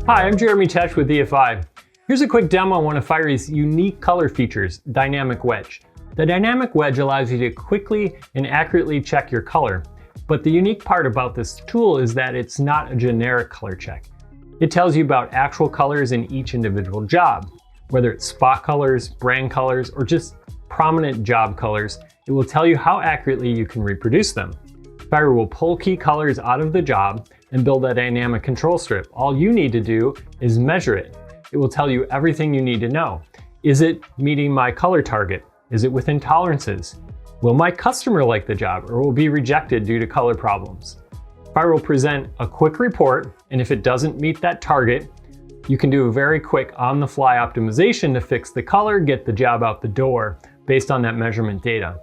Hi, I'm Jeremy Tesh with EFI. Here's a quick demo on one of Fiery's unique color features, Dynamic Wedge. The Dynamic Wedge allows you to quickly and accurately check your color, but the unique part about this tool is that it's not a generic color check. It tells you about actual colors in each individual job. Whether it's spot colors, brand colors, or just prominent job colors, it will tell you how accurately you can reproduce them. Fiery will pull key colors out of the job and build a dynamic control strip. All you need to do is measure it. It will tell you everything you need to know. Is it meeting my color target? Is it within tolerances? Will my customer like the job or will be rejected due to color problems? Fiery will present a quick report, and if it doesn't meet that target, you can do a very quick on-the-fly optimization to fix the color, get the job out the door based on that measurement data.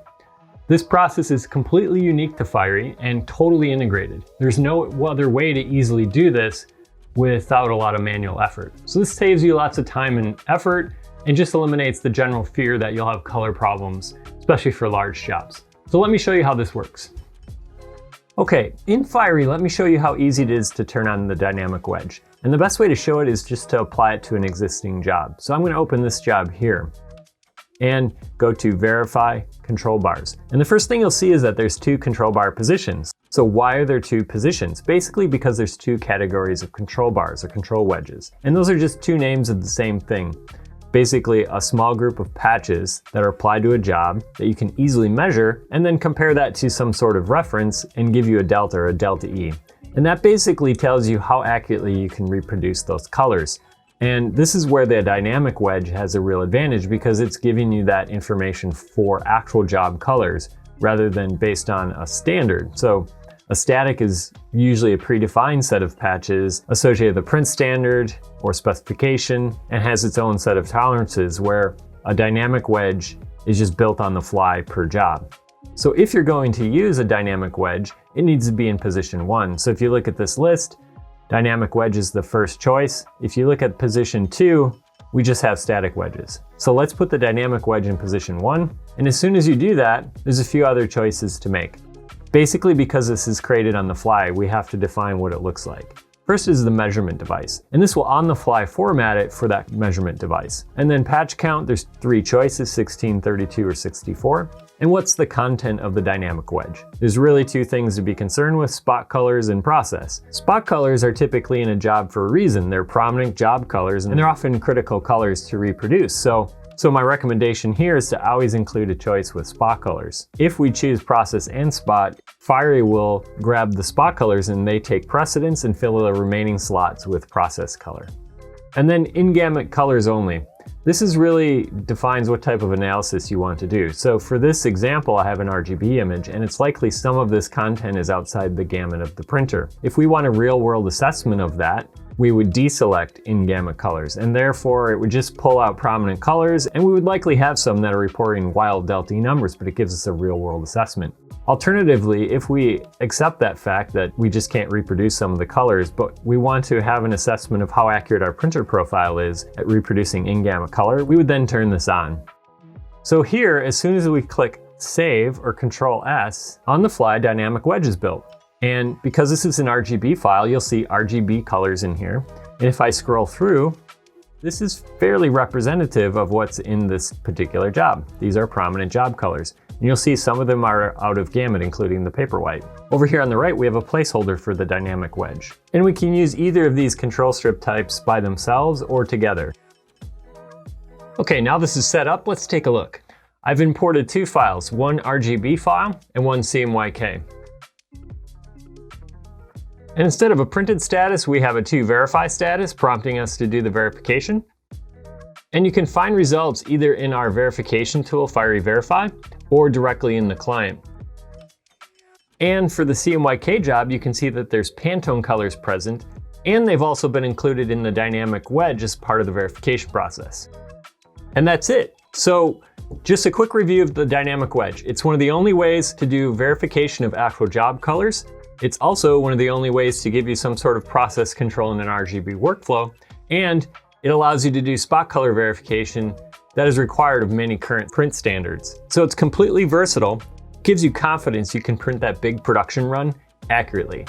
This process is completely unique to Fiery and totally integrated. There's no other way to easily do this without a lot of manual effort. So this saves you lots of time and effort and just eliminates the general fear that you'll have color problems, especially for large jobs. So let me show you how this works. Okay, in Fiery, let me show you how easy it is to turn on the Dynamic Wedge. And the best way to show it is just to apply it to an existing job. So I'm going to open this job here and go to Verify Control Bars. And the first thing you'll see is that there's two control bar positions. So why are there two positions? Basically because there's two categories of control bars or control wedges. And those are just two names of the same thing. Basically a small group of patches that are applied to a job that you can easily measure and then compare that to some sort of reference and give you a delta or a delta E. And that basically tells you how accurately you can reproduce those colors. And this is where the Dynamic Wedge has a real advantage because it's giving you that information for actual job colors rather than based on a standard. So a static is usually a predefined set of patches associated with a print standard or specification and has its own set of tolerances, where a Dynamic Wedge is just built on the fly per job. So if you're going to use a Dynamic Wedge, it needs to be in position 1. So if you look at this list, Dynamic Wedge is the first choice. If you look at position 2, we just have static wedges. So let's put the Dynamic Wedge in position 1. And as soon as you do that, there's a few other choices to make. Basically, because this is created on the fly, we have to define what it looks like. First is the measurement device, and this will on the fly format it for that measurement device. And then patch count, there's 3 choices, 16, 32, or 64. And what's the content of the Dynamic Wedge? There's really 2 things to be concerned with: spot colors and process. Spot colors are typically in a job for a reason. They're prominent job colors and they're often critical colors to reproduce. So my recommendation here is to always include a choice with spot colors. If we choose process and spot, Fiery will grab the spot colors and they take precedence and fill the remaining slots with process color. And then in-gamut colors only. This is really defines what type of analysis you want to do. So for this example, I have an RGB image, and it's likely some of this content is outside the gamut of the printer. If we want a real-world assessment of that, we would deselect in-gamut colors, and therefore it would just pull out prominent colors, and we would likely have some that are reporting wild delta E numbers, but it gives us a real-world assessment. Alternatively, if we accept that fact that we just can't reproduce some of the colors, but we want to have an assessment of how accurate our printer profile is at reproducing in-gamut color, we would then turn this on. So here, as soon as we click Save or Control S, on the fly, Dynamic Wedge is built. And because this is an RGB file, you'll see RGB colors in here. And if I scroll through, this is fairly representative of what's in this particular job. These are prominent job colors. And you'll see some of them are out of gamut, including the paper white. Over here on the right, we have a placeholder for the Dynamic Wedge. And we can use either of these control strip types by themselves or together. Okay, now this is set up, let's take a look. I've imported 2 files, one RGB file and one CMYK. And instead of a printed status, we have a toVerify status prompting us to do the verification. And you can find results either in our verification tool, Fiery Verify, or directly in the client. And for the CMYK job, you can see that there's Pantone colors present, and they've also been included in the Dynamic Wedge as part of the verification process. And that's it. So just a quick review of the Dynamic Wedge. It's one of the only ways to do verification of actual job colors. It's also one of the only ways to give you some sort of process control in an RGB workflow, and it allows you to do spot color verification that is required of many current print standards. So it's completely versatile, gives you confidence you can print that big production run accurately.